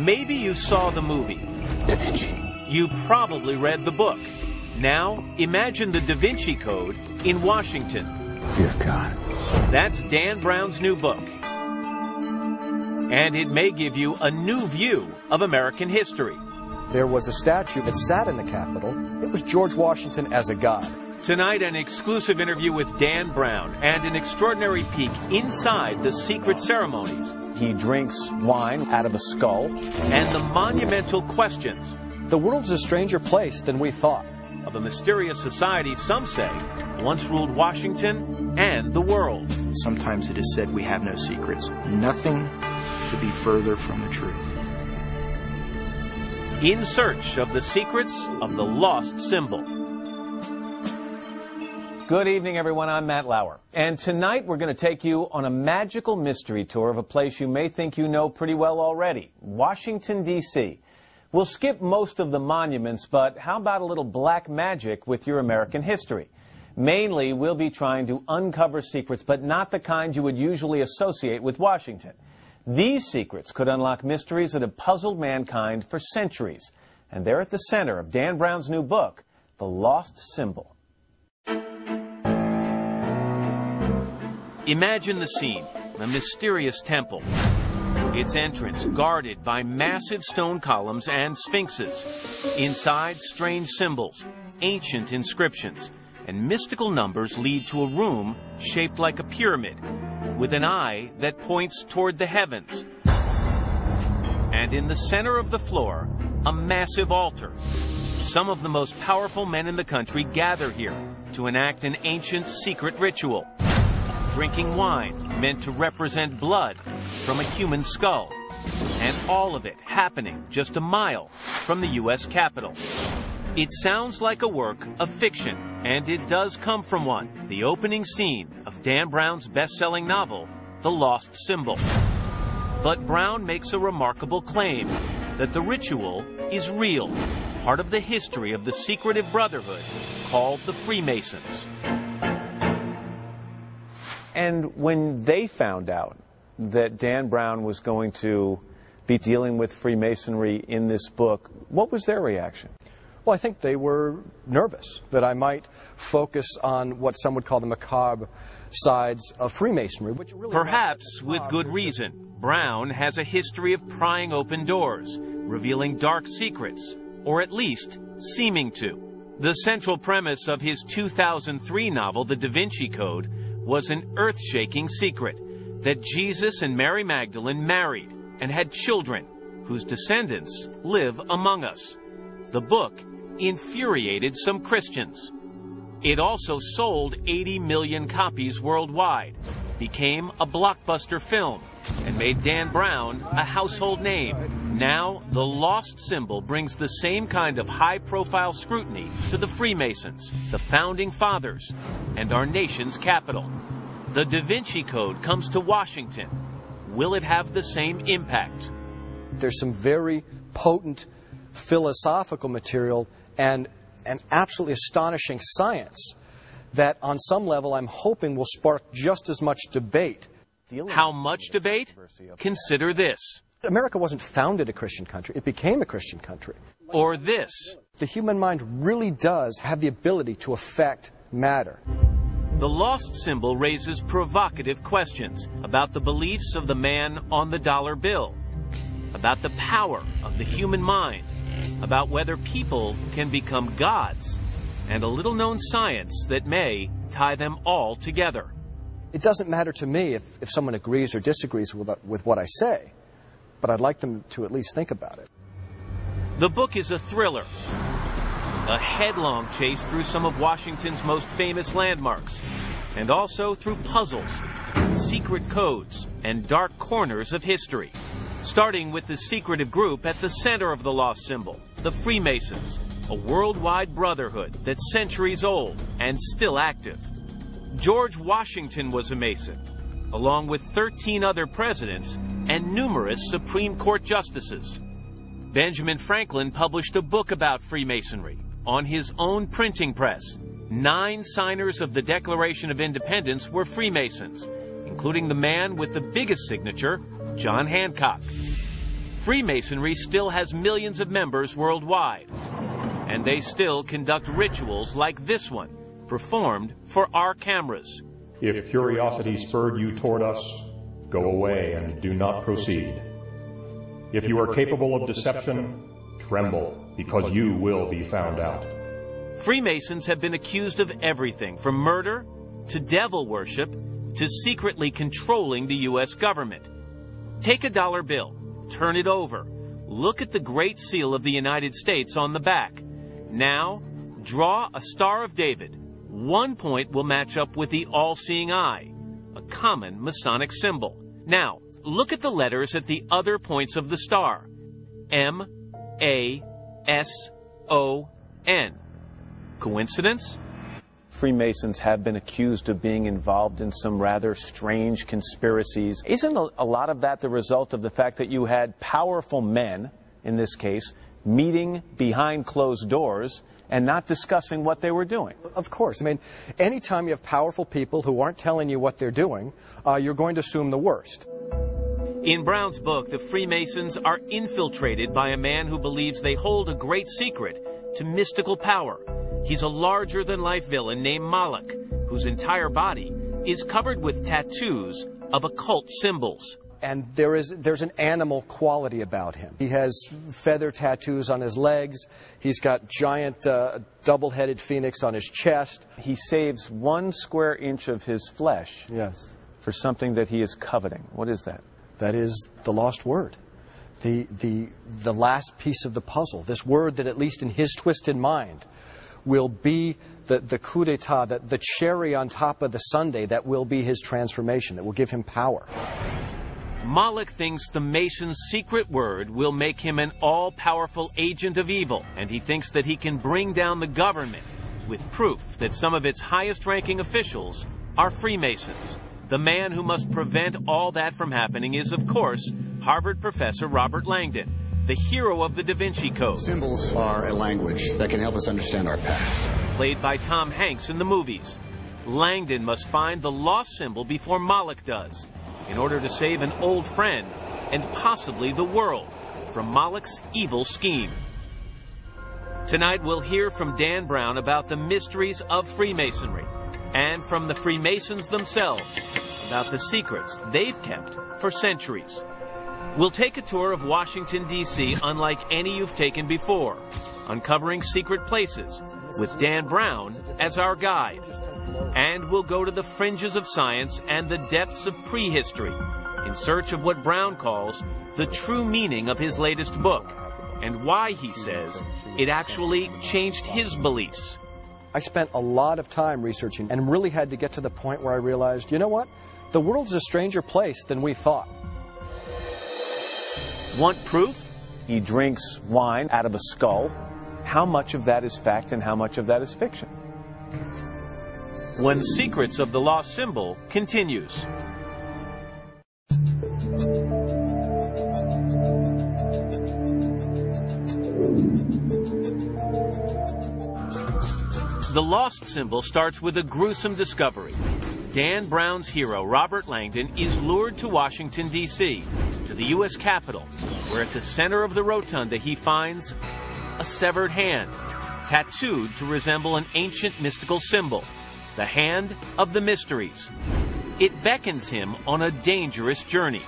Maybe you saw the movie. Da Vinci. You probably read the book. Now, imagine the Da Vinci Code in Washington. Dear God. That's Dan Brown's new book. And it may give you a new view of American history. There was a statue that sat in the Capitol. It was George Washington as a god. Tonight, an exclusive interview with Dan Brown and an extraordinary peek inside the secret ceremonies. He drinks wine out of a skull. And the monumental questions. The world's a stranger place than we thought. Of a mysterious society, some say, once ruled Washington and the world. Sometimes it is said we have no secrets. Nothing could be further from the truth. In search of the secrets of the lost symbol. Good evening, everyone. I'm Matt Lauer. And tonight we're going to take you on a magical mystery tour of a place you may think you know pretty well already, Washington, D.C. We'll skip most of the monuments, but how about a little black magic with your American history? Mainly, we'll be trying to uncover secrets, but not the kind you would usually associate with Washington. These secrets could unlock mysteries that have puzzled mankind for centuries. And they're at the center of Dan Brown's new book, The Lost Symbol. Imagine the scene, a mysterious temple. Its entrance guarded by massive stone columns and sphinxes. Inside, strange symbols, ancient inscriptions, and mystical numbers lead to a room shaped like a pyramid, with an eye that points toward the heavens. And in the center of the floor, a massive altar. Some of the most powerful men in the country gather here to enact an ancient secret ritual. Drinking wine meant to represent blood from a human skull, and all of it happening just a mile from the U.S. Capitol. It sounds like a work of fiction, and it does come from one, the opening scene of Dan Brown's best-selling novel, The Lost Symbol. But Brown makes a remarkable claim that the ritual is real, part of the history of the secretive brotherhood called the Freemasons. And when they found out that Dan Brown was going to be dealing with Freemasonry in this book, what was their reaction? Well, I think they were nervous that I might focus on what some would call the macabre sides of Freemasonry, which really perhaps with good reason. Brown has a history of prying open doors, revealing dark secrets, or at least seeming to. The central premise of his 2003 novel, The Da Vinci Code, was an earth-shaking secret that Jesus and Mary Magdalene married and had children whose descendants live among us. The book infuriated some Christians. It also sold 80 million copies worldwide, became a blockbuster film, and made Dan Brown a household name. Now, The Lost Symbol brings the same kind of high-profile scrutiny to the Freemasons, the Founding Fathers, and our nation's capital. The Da Vinci Code comes to Washington. Will it have the same impact? There's some very potent philosophical material and an absolutely astonishing science that on some level I'm hoping will spark just as much debate. How much debate? Consider this. America wasn't founded a Christian country. It became a Christian country. Or this. The human mind really does have the ability to affect matter. The Lost Symbol raises provocative questions about the beliefs of the man on the dollar bill, about the power of the human mind, about whether people can become gods, and a little-known science that may tie them all together. It doesn't matter to me if someone agrees or disagrees with what I say, but I'd like them to at least think about it. The book is a thriller, a headlong chase through some of Washington's most famous landmarks, and also through puzzles, secret codes, and dark corners of history. Starting with the secretive group at the center of the Lost Symbol, the Freemasons, a worldwide brotherhood that's centuries old and still active. George Washington was a Mason, along with 13 other presidents and numerous Supreme Court justices. Benjamin Franklin published a book about Freemasonry on his own printing press. 9 signers of the Declaration of Independence were Freemasons, including the man with the biggest signature, John Hancock. Freemasonry still has millions of members worldwide, and they still conduct rituals like this one, performed for our cameras. If curiosity spurred you toward us, go away and do not proceed. If you are capable of deception, tremble, because you will be found out. Freemasons have been accused of everything from murder to devil worship to secretly controlling the U.S. government. Take a dollar bill, turn it over, look at the Great Seal of the United States on the back. Now, draw a Star of David. 1 point will match up with the all-seeing eye, a common Masonic symbol. Now, look at the letters at the other points of the star. M-A-S-O-N. Coincidence? Freemasons have been accused of being involved in some rather strange conspiracies. Isn't a lot of that the result of the fact that you had powerful men, in this case, meeting behind closed doors and not discussing what they were doing? Of course. I mean, anytime you have powerful people who aren't telling you what they're doing, you're going to assume the worst. In Brown's book, the Freemasons are infiltrated by a man who believes they hold a great secret to mystical power. He's a larger-than-life villain named Moloch, whose entire body is covered with tattoos of occult symbols. And there's an animal quality about him. He has feather tattoos on his legs. He's got giant double-headed phoenix on his chest. He saves 1 square inch of his flesh, yes, for something that he is coveting. What is that? That is the lost word, the last piece of the puzzle. This word that, at least in his twisted mind, will be the coup d'etat, the cherry on top of the sundae that will be his transformation, that will give him power. Moloch thinks the Mason's secret word will make him an all-powerful agent of evil, and he thinks that he can bring down the government with proof that some of its highest-ranking officials are Freemasons. The man who must prevent all that from happening is, of course, Harvard professor Robert Langdon, the hero of the Da Vinci Code. Symbols are a language that can help us understand our past. Played by Tom Hanks in the movies. Langdon must find the lost symbol before Moloch does, in order to save an old friend and possibly the world from Moloch's evil scheme. Tonight we'll hear from Dan Brown about the mysteries of Freemasonry, and from the Freemasons themselves about the secrets they've kept for centuries. We'll take a tour of Washington, D.C. unlike any you've taken before, uncovering secret places with Dan Brown as our guide. And we'll go to the fringes of science and the depths of prehistory in search of what Brown calls the true meaning of his latest book, and why, he says, it actually changed his beliefs. I spent a lot of time researching and really had to get to the point where I realized, you know what? The world's a stranger place than we thought. Want proof? He drinks wine out of a skull. How much of that is fact and how much of that is fiction? When Secrets of the Lost Symbol continues. The lost symbol starts with a gruesome discovery. Dan Brown's hero, Robert Langdon, is lured to Washington, D.C., to the U.S. Capitol, where at the center of the rotunda he finds a severed hand, tattooed to resemble an ancient mystical symbol, the Hand of the Mysteries. It beckons him on a dangerous journey.